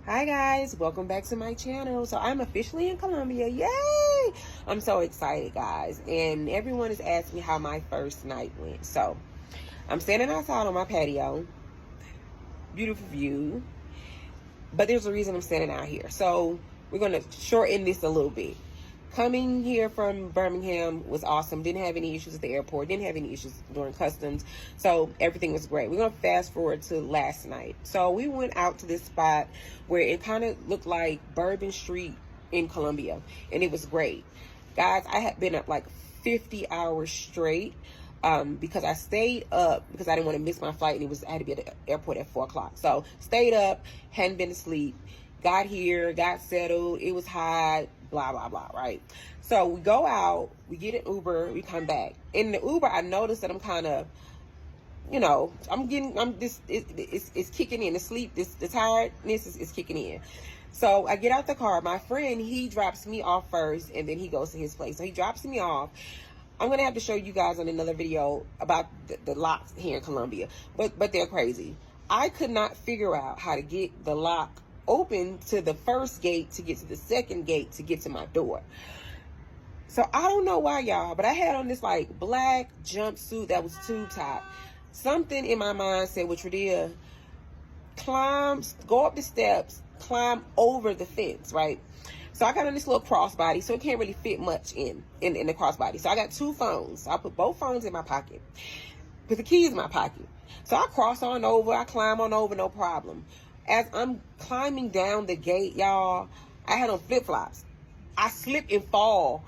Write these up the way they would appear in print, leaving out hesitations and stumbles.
Hi guys, welcome back to my channel. So I'm officially in Colombia. Yay! I'm so excited, guys. And everyone is asking me how my first night went. So I'm standing outside on my patio. Beautiful view. But there's a reason I'm standing out here. So we're going to shorten this a little bit. Coming here from Birmingham was awesome. Didn't have any issues at the airport. Didn't have any issues during customs. So everything was great. We're going to fast forward to last night. So we went out to this spot where it kind of looked like Bourbon Street in Colombia. And it was great. Guys, I had been up like 50 hours straight because I stayed up because I didn't want to miss my flight. And I had to be at the airport at 4 o'clock. So stayed up, hadn't been to sleep. Got here, got settled. It was hot. Blah, blah, blah, right? So we go out, we get an Uber, we come back. In the Uber, I noticed that I'm kind of, it's kicking in. The sleep, the tiredness is kicking in. So I get out the car. My friend, he drops me off first, and then he goes to his place. So he drops me off. I'm going to have to show you guys on another video about the locks here in Colombia. But they're crazy. I could not figure out how to get the lock open to the first gate to get to the second gate to get to my door. So I don't know why, y'all, but I had on this like black jumpsuit that was tube top. Something in my mind said, well, Tradia, go up the steps, climb over the fence, right? So I got on this little crossbody, so it can't really fit much in the crossbody. So I got 2 phones. So I put both phones in my pocket, put the keys in my pocket. So I cross on over, I climb on over, no problem. As I'm climbing down the gate, y'all, I had on flip-flops. I slip and fall,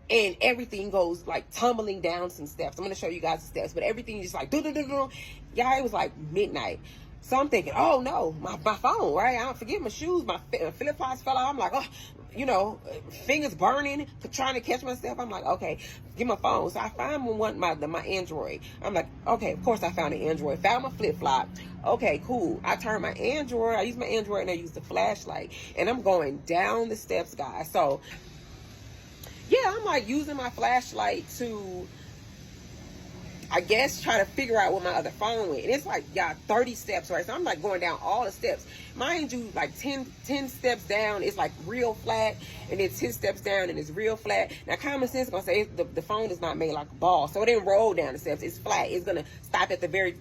and everything goes like tumbling down some steps. I'm going to show you guys the steps, but everything just like, do-do-do-do. Y'all, it was like midnight. So I'm thinking, oh no, my phone, right? I don't forget my shoes, my flip-flops fell out. I'm like, oh, fingers burning, trying to catch myself. I'm like, okay, get my phone. So I find my Android. I'm like, okay, of course I found an Android. Found my flip-flop. Okay, cool. I use my Android and I use the flashlight. And I'm going down the steps, guys. So, yeah, I'm like using my flashlight to, I guess, try to figure out where my other phone went. And it's like, 30 steps, right? So I'm like going down all the steps. Mind you, like 10 steps down, it's like real flat. And then 10 steps down and it's real flat. Now, common sense is going to say the phone is not made like a ball. So it didn't roll down the steps. It's flat. It's going to stop at the very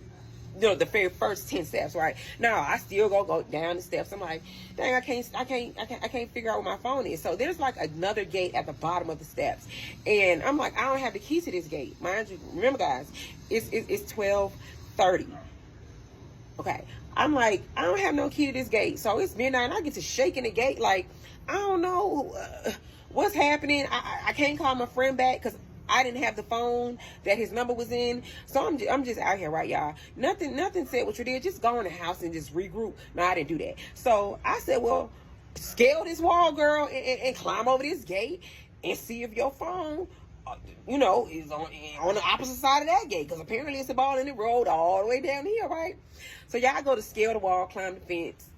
first 10 steps, right? Now I still go down the steps. I'm like, dang, I can't figure out where my phone is. So there's like another gate at the bottom of the steps, and I'm like, I don't have the key to this gate. Mind you, remember, guys, it's 12:30. Okay, I'm like, I don't have no key to this gate. So it's midnight, and I get to shaking the gate like, I don't know what's happening. I can't call my friend back because I didn't have the phone that his number was in. So I'm just out here, right, y'all? Nothing said what you did. Just go in the house and just regroup. No, I didn't do that. So I said, well, scale this wall, girl, and climb over this gate and see if your phone, is on the opposite side of that gate. Because apparently it's a ball in the road all the way down here, right? So y'all go to scale the wall, climb the fence,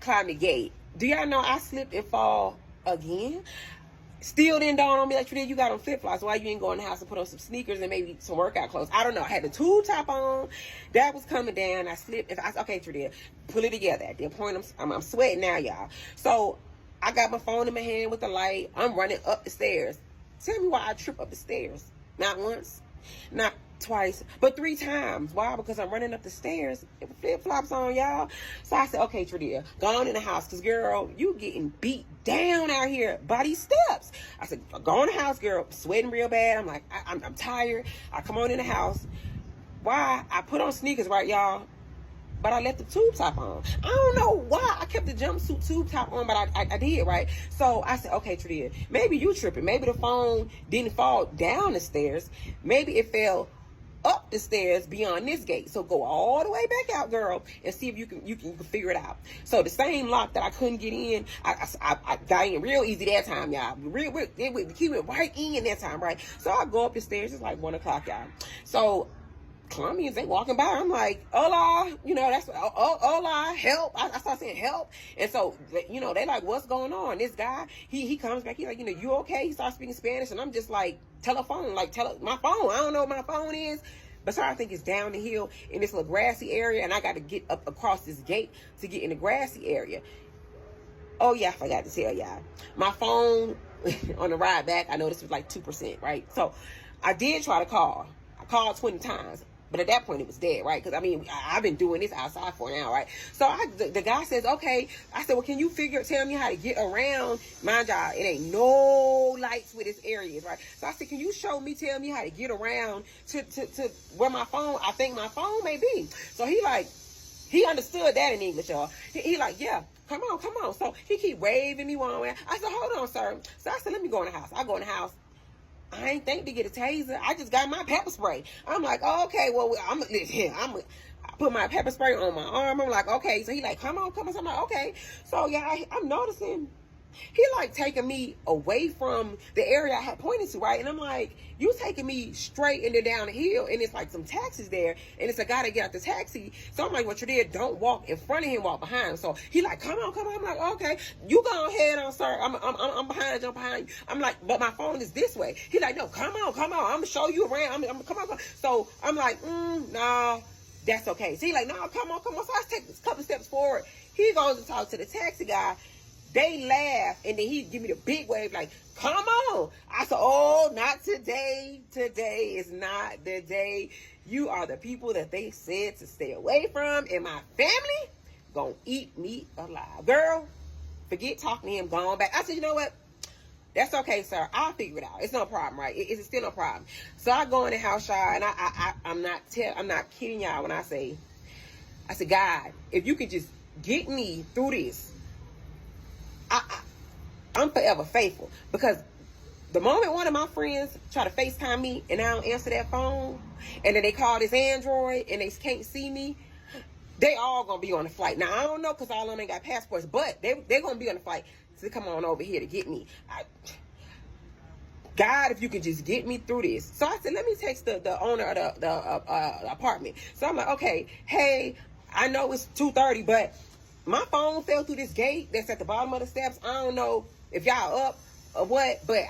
climb the gate. Do y'all know I slipped and fall again? Still didn't dawn on me like, you got on flip-flops. Why you ain't go in the house and put on some sneakers and maybe some workout clothes? I don't know. I had the tube top on. That was coming down. I slipped. Okay, Tradia, pull it together. At that point, I'm sweating now, y'all. So I got my phone in my hand with the light. I'm running up the stairs. Tell me why I trip up the stairs. Not once, not twice, but 3 times. Why? Because I'm running up the stairs with flip-flops on, y'all. So I said, okay, Tradia, go on in the house, because, girl, you getting beat down out here by these steps. I said, go in the house, girl. Sweating real bad. I'm like, I'm tired. I come on in the house. Why? I put on sneakers, right, y'all? But I left the tube top on. I don't know why I kept the jumpsuit tube top on, but I did, right? So I said, okay, Tradia, maybe you tripping. Maybe the phone didn't fall down the stairs. Maybe it fell up the stairs beyond this gate. So go all the way back out, girl, and see if you can figure it out. So the same lock that I couldn't get in, I got in real easy that time, y'all. The key went right in that time, right? So I go up the stairs. It's like 1 o'clock, y'all. So Colombians, they walking by. I'm like, hola, that's hola, help. I start saying help. And so, they like, what's going on? This guy, he comes back. He's like, you okay? He starts speaking Spanish. And I'm just like, telephone, my phone. I don't know what my phone is. But sir, I think it's down the hill in this little grassy area, and I got to get up across this gate to get in the grassy area. Oh yeah, I forgot to tell y'all. My phone on the ride back, I noticed it was like 2%, right? So I did try to call. I called 20 times. But at that point, it was dead, right? Because, I mean, I've been doing this outside for an hour, right? So the guy says, okay. I said, well, can you tell me how to get around? Mind y'all, it ain't no lights with this area, right? So I said, can you tell me how to get around to where my phone, I think my phone may be. So he understood that in English, y'all. He like, yeah. Come on. So he keep waving me one way. I said, hold on, sir. So I said, let me go in the house. I go in the house. I ain't think to get a taser. I just got my pepper spray. I'm like, oh, okay, well, I put my pepper spray on my arm. I'm like, okay. So he like, come on. So I'm like, okay. So yeah, I'm noticing he like taking me away from the area I had pointed to, right? And I'm like, you taking me straight and then down the hill, and it's like some taxis there, and it's a guy to get out the taxi. So I'm like, what you did? Don't walk in front of him, walk behind him. So he like, come on. I'm like, okay, you go ahead on, sir. I'm behind you. I'm like, but my phone is this way. He like, no, come on. I'm gonna show you around. Come on. So I'm like, no, that's okay. So he like, no, come on. So I take a couple steps forward. He goes to talk to the taxi guy. They laugh, and then he give me the big wave, like, come on. I said, oh, not today. Today is not the day. You are the people that they said to stay away from, and my family gonna eat me alive. Girl, forget talking to him, go on back. I said, you know what? That's okay, sir. I'll figure it out. It's no problem, right? It's still no problem. So I go in the house, y'all, and I'm not kidding y'all when I said, God, if you could just get me through this, I'm forever faithful. Because the moment one of my friends try to FaceTime me and I don't answer that phone, and then they call this Android and they can't see me, they all gonna be on the flight. Now I don't know, because all of them ain't got passports, but they're gonna be on the flight to come on over here to get me. God, if you could just get me through this. So I said, let me text the owner of the apartment. So I'm like, okay, hey, I know it's 2:30, but my phone fell through this gate that's at the bottom of the steps. I don't know if y'all up or what, but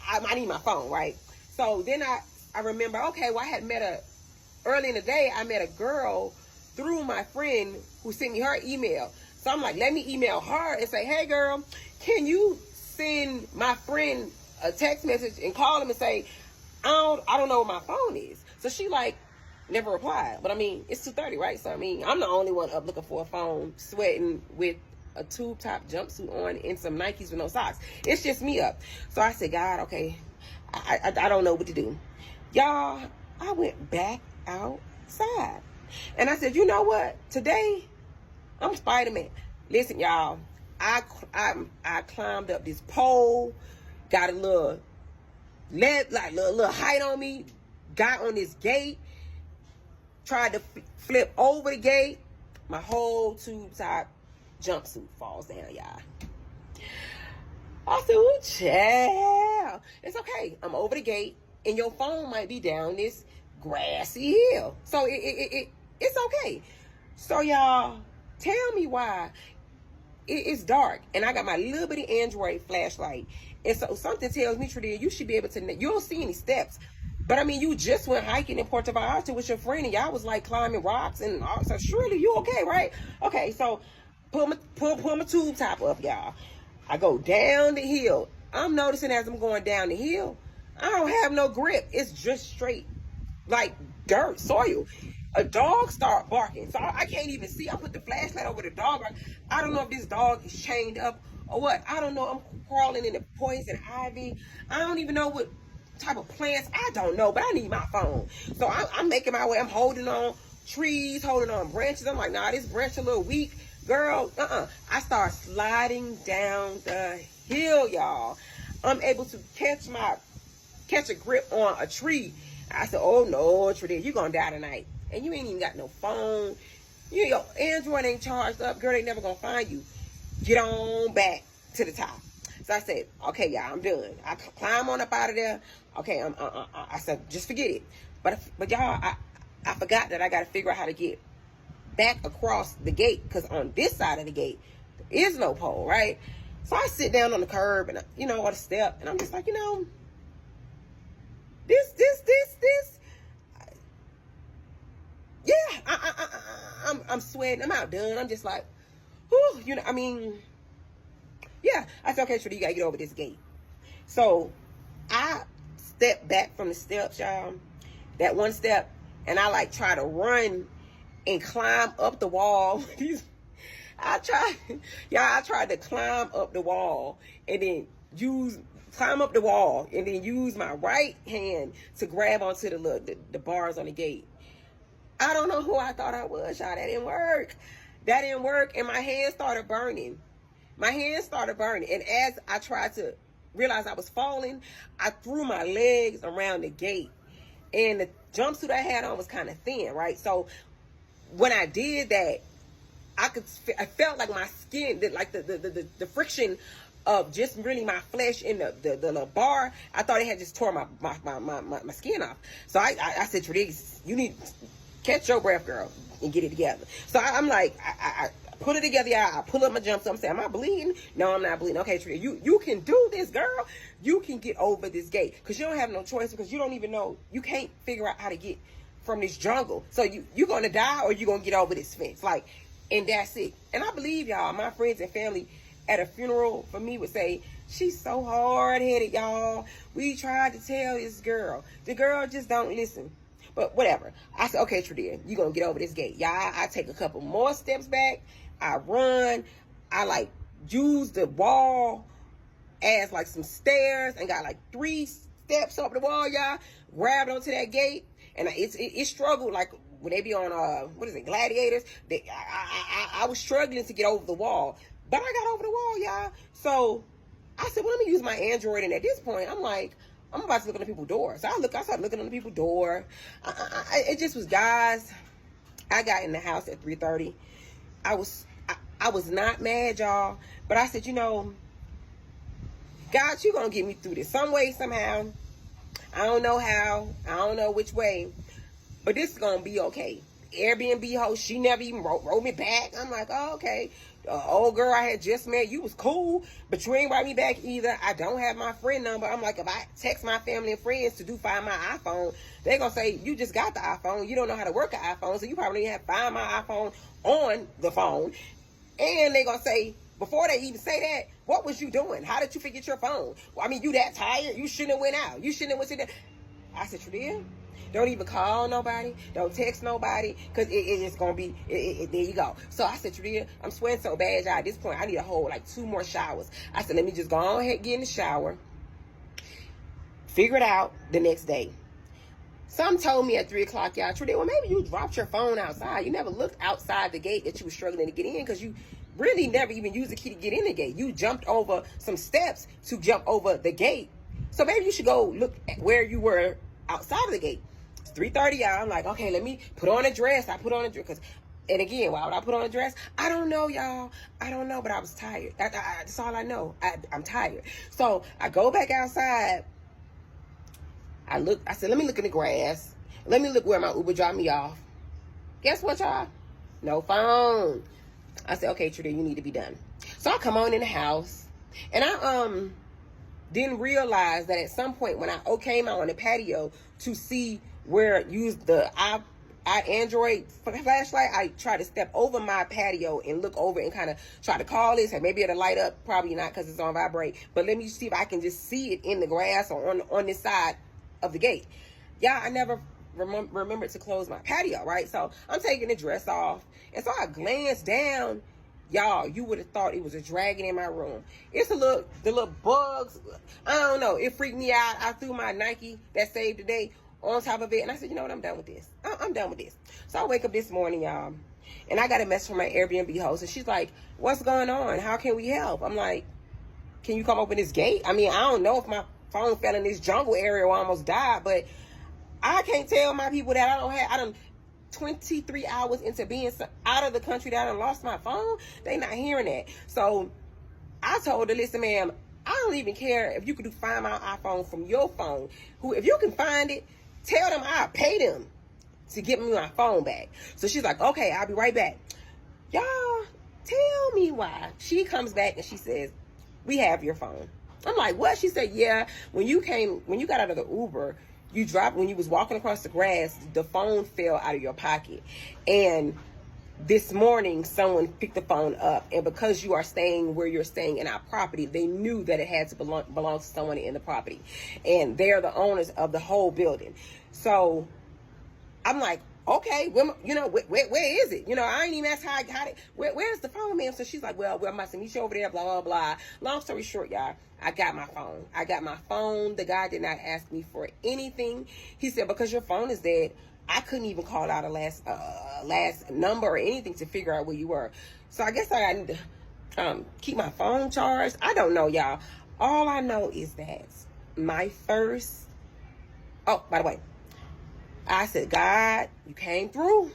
I need my phone, right? So then I remember, okay, well, I had early in the day, I met a girl through my friend who sent me her email. So I'm like, let me email her and say, hey, girl, can you send my friend a text message and call him and say, I don't know where my phone is. So she like, never replied. But I mean, it's 2:30, right? So I mean, I'm the only one up looking for a phone, sweating with a tube top jumpsuit on and some Nikes with no socks. It's just me up. So I said, God, okay, I don't know what to do. Y'all, I went back outside. And I said, you know what? Today, I'm Spider-Man. Listen, y'all, I climbed up this pole, got a little height on me, got on this gate, tried to flip over the gate. My whole tube top jumpsuit falls down, y'all. I said, oh, child. It's okay. I'm over the gate, and your phone might be down this grassy hill. So it's okay. So, y'all, tell me why it's dark, and I got my little bitty Android flashlight. And so something tells me, Tradia, you should be able to, you don't see any steps. But I mean, you just went hiking in Puerto Vallarta with your friend, and y'all was like climbing rocks, and all, so surely you okay, right? Okay, so pull my tube top up, y'all. I go down the hill. I'm noticing as I'm going down the hill, I don't have no grip. It's just straight, like dirt, soil. A dog start barking, so I can't even see. I put the flashlight over the dog. I don't know if this dog is chained up or what. I don't know. I'm crawling in the poison ivy. I don't even know what type of plants. I don't know, but I need my phone. So I'm making my way. I'm holding on trees, holding on branches. I'm like, nah, this branch a little weak. Girl, I start sliding down the hill, y'all. I'm able to catch a grip on a tree. I said, oh no, Tradia, you're gonna die tonight. And you ain't even got no phone. Your Android ain't charged up. Girl, they never gonna find you. Get on back to the top. So I said, okay, y'all, I'm done. I climb on up out of there. Okay, I said, just forget it. But y'all, I forgot that I got to figure out how to get back across the gate, because on this side of the gate, there is no pole, right? So I sit down on the curb and, on a step, and I'm just like, this. Yeah, I'm sweating. I'm outdone. I'm just like, whew, you know, I mean, yeah. I said, okay, Trudy, you gotta get over this gate. So I stepped back from the steps, y'all. That one step, and I like try to run and climb up the wall. I tried to climb up the wall and then climb up the wall and then use my right hand to grab onto the bars on the gate. I don't know who I thought I was, y'all. That didn't work. That didn't work, and my hands started burning. My hands started burning, and as I tried to realize I was falling, I threw my legs around the gate, and the jumpsuit I had on was kind of thin, right? So when I did that, I felt like my skin, like the friction of just really my flesh in the bar. I thought it had just tore my skin off. So I said, Tradice, you need to catch your breath, girl, and get it together. So I'm like, I put it together. I pull up my jumpsuit. I'm saying, am I bleeding? No, I'm not bleeding. Okay, Tradice, you can do this, girl. You can get over this gate because you don't have no choice, because you don't even know, you can't figure out how to get from this jungle. So you're going to die or you're going to get over this fence. Like, and that's it. And I believe, y'all, my friends and family at a funeral for me would say, she's so hard-headed, y'all. We tried to tell this girl. The girl just don't listen. But whatever. I said, okay, Tradia, you're going to get over this gate. Y'all, I take a couple more steps back. I run. I, like, use the wall as, like, some stairs and got, like, 3 steps up the wall, y'all. Grabbed onto that gate. And it struggled, like, when they be on, Gladiators, I was struggling to get over the wall. But I got over the wall, y'all. So I said, well, let me use my Android. And at this point, I'm like, I'm about to look on the people's door. So I started looking on the people's door. It just was, guys, I got in the house at 3:30. I was not mad, y'all. But I said, you know, God, you're going to get me through this some way, somehow. I don't know how. I don't know which way. But this is going to be okay. Airbnb host, she never even wrote me back. I'm like, oh, okay. Old girl I had just met, you was cool, but you ain't write me back either. I don't have my friend number. I'm like, if I text my family and friends to find my iPhone, they're going to say, you just got the iPhone. You don't know how to work an iPhone, so you probably have to find my iPhone on the phone. And they're going to say, before they even say that, what was you doing? How did you forget your phone? Well, I mean, you that tired? You shouldn't have went out. You shouldn't have went to that. I said, you did? Don't even call nobody. Don't text nobody. Because it's going to be, there you go. So I said, Trudia, I'm sweating so bad, y'all. At this point, I need a whole, like, 2 more showers. I said, let me just go ahead, get in the shower. Figure it out the next day. Some told me at 3 o'clock, y'all, Trudia, well, maybe you dropped your phone outside. You never looked outside the gate that you were struggling to get in, because you really never even used the key to get in the gate. You jumped over some steps to jump over the gate. So maybe you should go look at where you were outside of the gate. 3:30, y'all. I'm like, okay, let me put on a dress. I put on a dress. And again, why would I put on a dress? I don't know, y'all. I don't know, but I was tired. That's all I know. I'm tired. So I go back outside. I said, let me look in the grass. Let me look where my Uber dropped me off. Guess what, y'all? No phone. I said, okay, Trudy, you need to be done. So I come on in the house. And I didn't realize that at some point when I came out on the patio to see where use the Android flashlight, I tried to step over my patio and look over and kind of try to call it. Say maybe it'll light up. Probably not, because it's on vibrate. But let me see if I can just see it in the grass or on this side of the gate. Yeah, I never remembered to close my patio, right? So I'm taking the dress off. And so I glanced down. Y'all, you would have thought it was a dragon in my room. It's the little bugs. I don't know. It freaked me out. I threw my Nike that saved the day on top of it. And I said, you know what? I'm done with this. I'm done with this. So I wake up this morning, y'all. And I got a message from my Airbnb host. And she's like, what's going on? How can we help? I'm like, can you come open this gate? I mean, I don't know if my phone fell in this jungle area where I almost died. But I can't tell my people that I done 23 hours into being out of the country that I done lost my phone. They not hearing that. So I told her, listen, ma'am, I don't even care if you could find my iPhone from your phone. If you can find it, tell them I'll pay them to get me my phone back. So she's like, okay, I'll be right back. Y'all, tell me why. She comes back and she says, we have your phone. I'm like, what? She said, yeah, when you got out of the Uber, when you was walking across the grass, the phone fell out of your pocket. And this morning, someone picked the phone up, and because you are staying where you're staying in our property, they knew that it had to belong to someone in the property, and they're the owners of the whole building. So I'm like, okay, where is it? I ain't even asked how I got it. Where's the phone, ma'am? So she's like, well, I must meet you over there, blah, blah, blah. Long story short, y'all, I got my phone. The guy did not ask me for anything. He said, because your phone is dead, I couldn't even call out a last number or anything to figure out where you were. So I guess I need to keep my phone charged. I don't know, y'all. All I know is that my first... Oh, by the way, I said, God, you came through,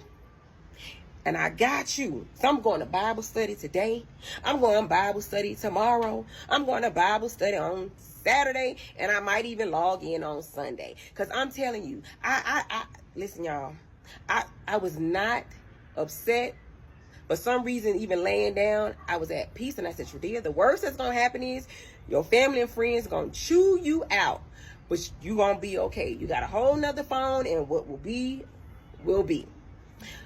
and I got you. So I'm going to Bible study today. I'm going to Bible study tomorrow. I'm going to Bible study on Saturday, and I might even log in on Sunday. Because I'm telling you, listen, y'all, I was not upset. For some reason, even laying down, I was at peace. And I said, Tradia, the worst that's going to happen is your family and friends going to chew you out. But you going to be okay. You got a whole nother phone, and what will be, will be.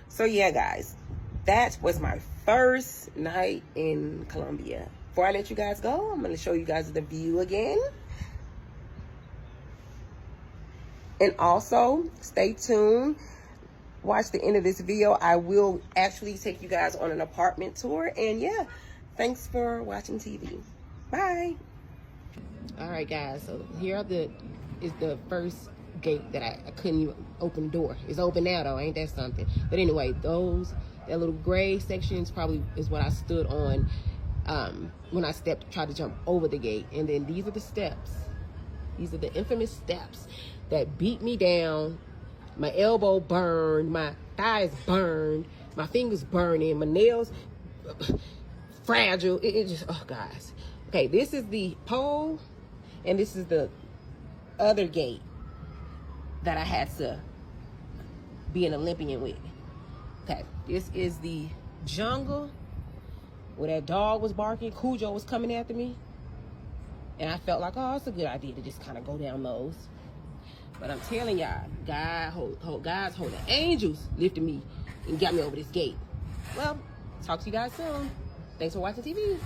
So, yeah, guys, that was my first night in Colombia. Before I let you guys go, I'm going to show you guys the view again. And also, stay tuned. Watch the end of this video. I will actually take you guys on an apartment tour. And yeah, thanks for watching TV. Bye. All right, guys. So here is the first gate that I couldn't even open the door. It's open now, though. Ain't that something? But anyway, that little gray sections probably is what I stood on when I tried to jump over the gate. And then these are the steps. These are the infamous steps that beat me down. My elbow burned, my thighs burned, my fingers burning, my nails fragile. It just, oh, guys. Okay, this is the pole, and this is the other gate that I had to be an Olympian with. Okay, this is the jungle where that dog was barking. Cujo was coming after me. And I felt like, oh, it's a good idea to just kind of go down those. But I'm telling y'all, God's holding angels lifted me and got me over this gate. Well, talk to you guys soon. Thanks for watching TV.